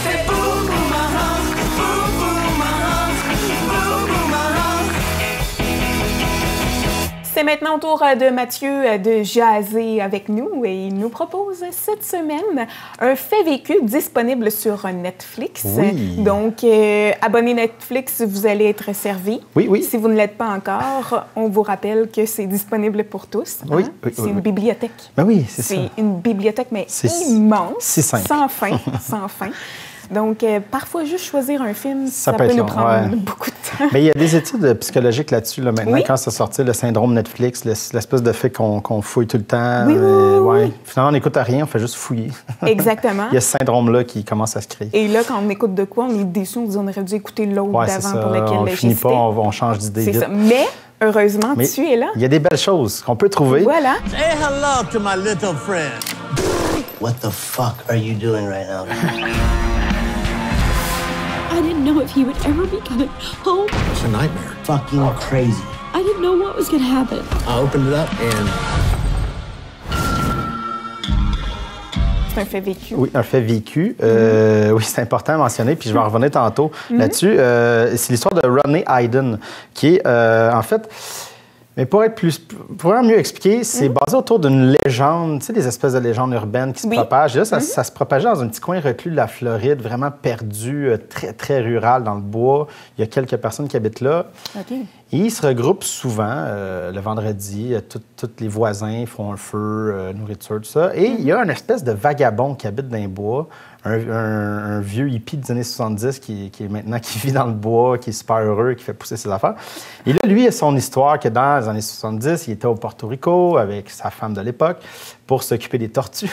fait boum boum ah, boum boum ah, boum boum ah. C'est maintenant au tour de Mathieu de jaser avec nous et il nous propose cette semaine un fait vécu disponible sur Netflix. Oui. Donc, abonné Netflix, vous allez être servi. Oui, oui. Si vous ne l'êtes pas encore, on vous rappelle que c'est disponible pour tous. Oui, hein? oui, C'est oui, une oui. bibliothèque. Ben oui, c'est ça. C'est une bibliothèque, mais C'est immense, c'est simple. sans fin, sans fin. Donc, parfois, juste choisir un film, ça peut peut être nous long, prendre ouais. beaucoup de temps. Mais il y a des études psychologiques là-dessus, là, maintenant, Oui. quand ça sortit, le syndrome Netflix, l'espèce de fait qu'on fouille tout le temps. Oui, oui, oui, ouais. oui. Finalement, on n'écoute à rien, on fait juste fouiller. Exactement. Il y a ce syndrome-là qui commence à se créer. Et là, quand on écoute de quoi, on est déçu, on dit on aurait dû écouter l'autre Ouais, c'est d'avant ça. pour lequel On finit j'hésitais. pas, on change d'idée C'est vite. ça. Mais, heureusement, Mais tu es là. il y a des belles choses qu'on peut trouver. Voilà. Say hello to my little friend. What the fuck are you doing right now? I didn't know if he would ever be coming home. It's a nightmare. Fucking crazy. I didn't know what was going to happen. I opened it up and C'est un fait vécu. Oui, un fait vécu. Oui, c'est important à mentionner, puis je vais en revenir tantôt là-dessus. C'est l'histoire de Rodney Hayden, qui est, en fait... Mais pour vraiment mieux expliquer, c'est basé autour d'une légende, tu sais, des espèces de légendes urbaines qui se Oui. propagent. Et là, ça se propageait dans un petit coin reclus de la Floride, vraiment perdu, très, très rural dans le bois. Il y a quelques personnes qui habitent là. OK. Et ils se regroupent souvent le vendredi. Tous les voisins font un feu, nourriture, tout ça. Et il y a une espèce de vagabond qui habite dans les bois, un vieux hippie des années 70 qui vit dans le bois, qui est super heureux, qui fait pousser ses affaires. Et là, lui, il a son histoire que dans les années 70, il était au Porto Rico avec sa femme de l'époque pour s'occuper des tortues.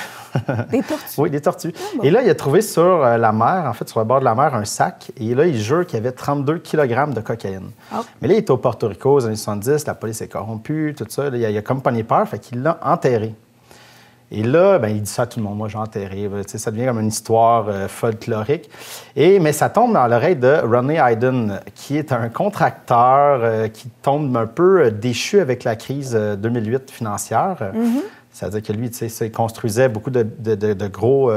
Des tortues? Oui, des tortues. bon. Et là, il a trouvé sur la mer, en fait, sur le bord de la mer, un sac. Et là, il jure qu'il y avait 32 kg de cocaïne. Ah. Mais là, il était au Porto Rico aux années 70, la police est corrompue, tout ça. Là, il a comme pogné peur, fait qu'il l'a enterré. Et là, ben, il dit ça à tout le monde. Moi, j'ai enterré. Tu sais, ça devient comme une histoire folklorique. Mais ça tombe dans l'oreille de Rodney Hayden, qui est un contracteur qui tombe un peu déchu avec la crise 2008 financière. C'est-à-dire que lui, tu sais, il construisait beaucoup de gros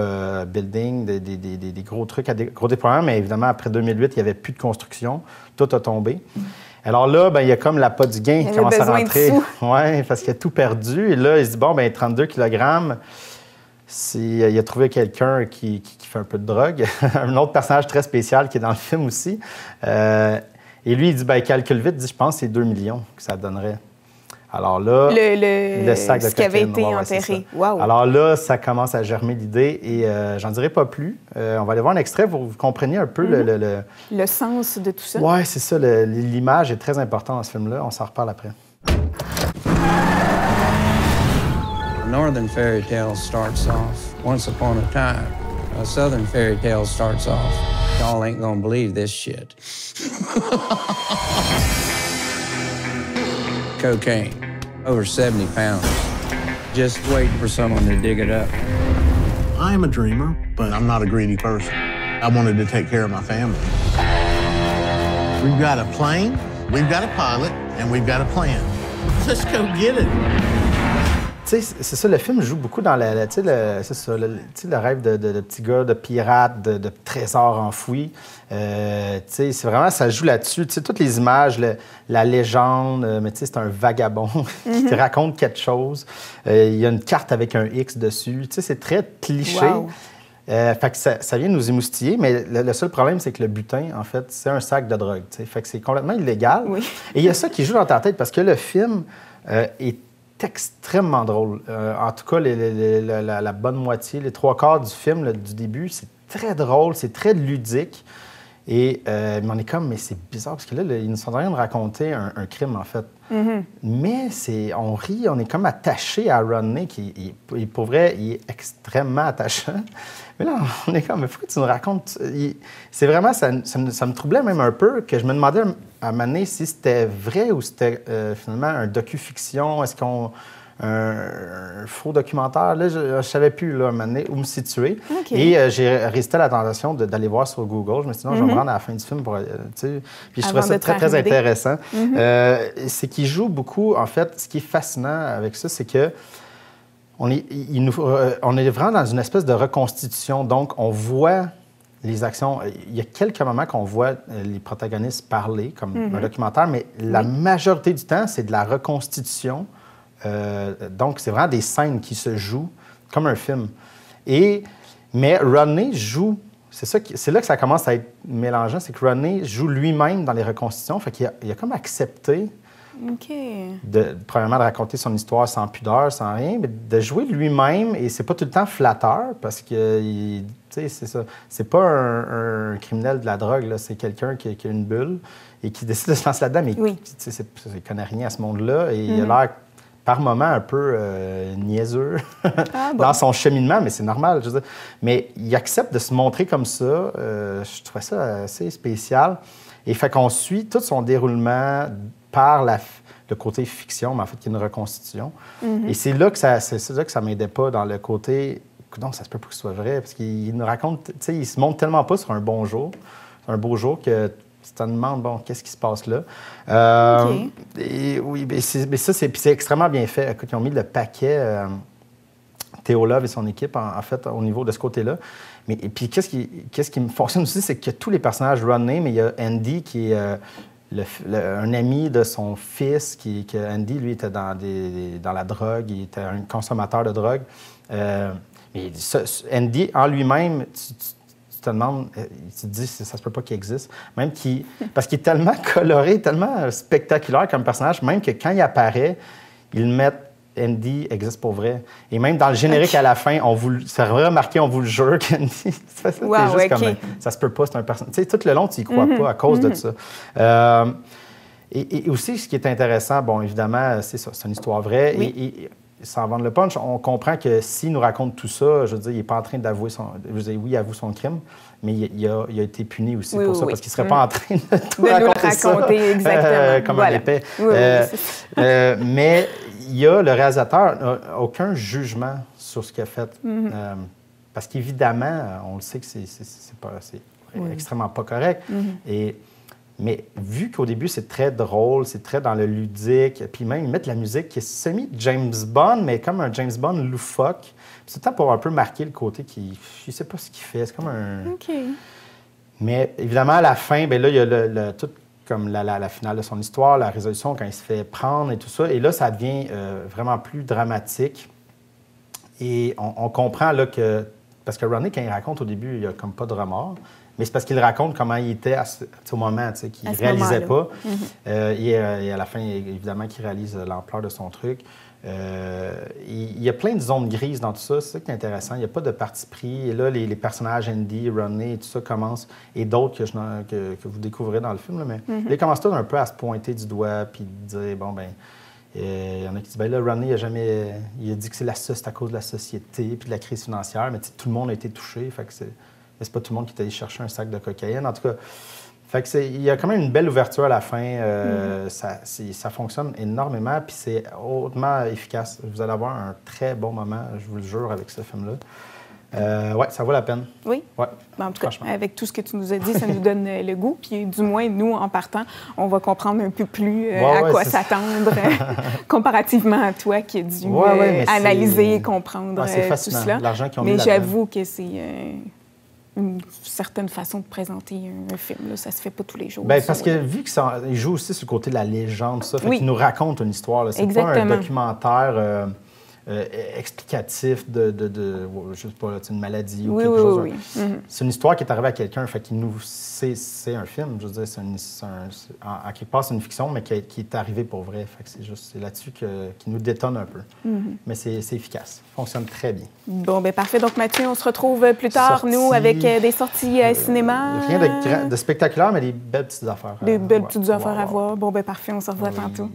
buildings, des gros trucs, des gros déploiements, mais évidemment, après 2008, il n'y avait plus de construction. Tout a tombé. Alors là, ben, il y a comme l'appât du gain qui avait commence à besoin de rentrer. sous. Oui, parce qu'il a tout perdu. Et là, il se dit, bon, ben 32 kg, il a trouvé quelqu'un qui fait un peu de drogue. Un autre personnage très spécial qui est dans le film aussi. Et lui, il dit, ben, il calcule vite, il dit, je pense que c'est 2 millions que ça donnerait. Alors là, le sac de ce qui avait cocaïne, été ouais, c'est enterré. ça. Wow. Alors là, ça commence à germer l'idée et j'en dirai pas plus. On va aller voir un extrait pour que vous compreniez un peu Le sens de tout ça. Oui, c'est ça. L'image est très importante dans ce film-là. On s'en reparle après. A northern fairy tale starts off once upon a time. A southern fairy tale starts off. Y'all ain't gonna believe this shit. Cocaine. Over 70 pounds. Just waiting for someone to dig it up. I am a dreamer, but I'm not a greedy person. I wanted to take care of my family. We've got a plane, we've got a pilot, and we've got a plan. Let's go get it. Tu sais, c'est ça, le film joue beaucoup dans tu sais, le rêve de petit gars, de pirate, de trésor enfoui. Tu sais, c'est vraiment, ça joue là-dessus. Tu sais, toutes les images, la légende, mais tu sais, c'est un vagabond qui te raconte quelque chose. Il y a une carte avec un X dessus. Tu sais, c'est très cliché. Wow. Fait que ça vient nous émoustiller, mais le seul problème, c'est que le butin, en fait, c'est un sac de drogue. Tu sais. Fait que c'est complètement illégal. Oui. Et il y a ça qui joue dans ta tête parce que le film est extrêmement drôle. En tout cas, la bonne moitié, les 3/4 du film, là, du début, c'est très drôle, c'est très ludique. Et mais on est comme, mais c'est bizarre parce que là, ils ne sont en train de raconter un crime, en fait. Mais on rit, on est comme attaché à Rodney, qui, pour vrai, il est extrêmement attachant. Mais là, on est comme, mais pourquoi tu nous racontes? C'est vraiment, ça me troublait même un peu, que je me demandais à un moment donné si c'était vrai ou c'était finalement un docu-fiction. Est-ce qu'on... un faux documentaire. Là, je ne savais plus là, un moment donné, où me situer. Okay. Et j'ai résisté à la tentation d'aller voir sur Google. Je me suis dit, non, je vais me rendre à la fin du film. Puis je trouvais ça très, très intéressant. C'est qu'il joue beaucoup. En fait, ce qui est fascinant avec ça, c'est que on est vraiment dans une espèce de reconstitution. Donc, on voit les actions, il y a quelques moments qu'on voit les protagonistes parler, comme un documentaire, mais la majorité du temps, c'est de la reconstitution. Donc, c'est vraiment des scènes qui se jouent comme un film. Mais Rodney joue... C'est là que ça commence à être mélangeant, c'est que Rodney joue lui-même dans les reconstitutions. Fait qu'il a comme accepté premièrement, de raconter son histoire sans pudeur, sans rien, mais de jouer lui-même, et c'est pas tout le temps flatteur, parce que, c'est ça. C'est pas un criminel de la drogue, là. C'est quelqu'un qui a une bulle et qui décide de se lancer là-dedans, mais il connaît rien à ce monde-là, et il a l'air, par moments, un peu niaiseux dans son cheminement, mais c'est normal, je veux dire. Mais il accepte de se montrer comme ça. Je trouvais ça assez spécial. Et fait qu'on suit tout son déroulement par le côté fiction, mais en fait, qui est une reconstitution. Et c'est là que ça m'aidait pas dans le côté... Non, ça se peut pas que ce soit vrai, parce qu'il nous raconte... Tu sais, il se montre tellement pas sur un bon jour, un beau jour, que tu te demandes, bon, qu'est-ce qui se passe là? Et oui, mais ça, c'est extrêmement bien fait. Écoute, ils ont mis le paquet, Théo Love et son équipe, en fait, au niveau de ce côté-là. Mais et puis, qu'est-ce qui me fonctionne aussi, c'est que tous les personnages Rodney, mais il y a Andy qui est... un ami de son fils, que Andy, lui, était dans la drogue, il était un consommateur de drogue. Mais Andy, en lui-même, tu te demandes, tu te dis, ça se peut pas qu'il existe. Même parce qu'il est tellement coloré, tellement spectaculaire comme personnage, même que quand il apparaît, ils mettent Andy existe pour vrai. Et même dans le générique à la fin, ça aurait remarqué, on vous le jure, qu'Andy, c'est juste comme, ça se peut pas, c'est un personnage. Tu sais, tout le long, tu y crois pas à cause de ça. Et aussi, ce qui est intéressant, bon, évidemment, c'est ça, c'est une histoire vraie. Et sans vendre le punch, on comprend que s'il nous raconte tout ça, je veux dire, il n'est pas en train d'avouer oui, il avoue son crime, mais il a été puni aussi pour ça, parce qu'il ne serait pas en train de tout raconter ça, exactement. Comme un épais. Mais le réalisateur n'a aucun jugement sur ce qu'il a fait. Parce qu'évidemment, on le sait que c'est extrêmement pas correct. Mais vu qu'au début, c'est très drôle, c'est très dans le ludique, puis même ils mettent la musique qui est semi-James Bond, mais comme un James Bond loufoque. C'est tout le temps pour un peu marquer le côté qui... Je sais pas ce qu'il fait, c'est comme un... Mais évidemment, à la fin, bien là, il y a tout comme la finale de son histoire, la résolution quand il se fait prendre et tout ça. Et là, ça devient vraiment plus dramatique. Et on comprend là que... Parce que Rodney, quand il raconte au début, il n'y a comme pas de remords. Mais c'est parce qu'il raconte comment il était au moment qu'il ne réalisait pas. Et à la fin, évidemment, qu'il réalise l'ampleur de son truc. Il y a plein de zones grises dans tout ça. C'est ça qui est intéressant. Il n'y a pas de parti pris. Et là, les personnages Andy, Rodney et tout ça commencent. Et d'autres que vous découvrez dans le film. Là, mais ils commencent tous un peu à se pointer du doigt puis dire, bon, ben il y en a qui disent, ben là, Rodney, il a dit que c'est à cause de la société puis de la crise financière. Mais tout le monde a été touché. Fait que c'est pas tout le monde qui est allé chercher un sac de cocaïne. En tout cas, fait que il y a quand même une belle ouverture à la fin. Ça fonctionne énormément, puis c'est hautement efficace. Vous allez avoir un très bon moment, je vous le jure, avec ce film-là. Oui, ça vaut la peine. Oui? Ouais. En tout cas, avec tout ce que tu nous as dit, ça nous donne le goût. Puis du moins, nous, en partant, on va comprendre un peu plus à quoi s'attendre comparativement à toi qui as dû analyser, comprendre tout cela. L'argent qu'ils ont mis j'avoue que c'est... une certaine façon de présenter un film. Là. Ça se fait pas tous les jours. Bien, parce que vu qu'il joue aussi sur le côté de la légende, ça, fait qu'il nous raconte une histoire. C'est pas un documentaire explicatif de je sais pas, une maladie ou quelque chose. C'est une histoire qui est arrivée à quelqu'un, fait qu'il nous... C'est un film, je veux dire, en quelque part, c'est une fiction, mais qui est arrivée pour vrai. Fait que c'est là-dessus qui nous détonne un peu. Mais c'est efficace. Fonctionne très bien. Bon, bien parfait. Donc, Mathieu, on se retrouve plus tard, nous, avec des sorties cinéma. Rien de spectaculaire, mais des belles petites affaires. Des belles petites affaires à voir. Bon, bien parfait. On se revoit tantôt.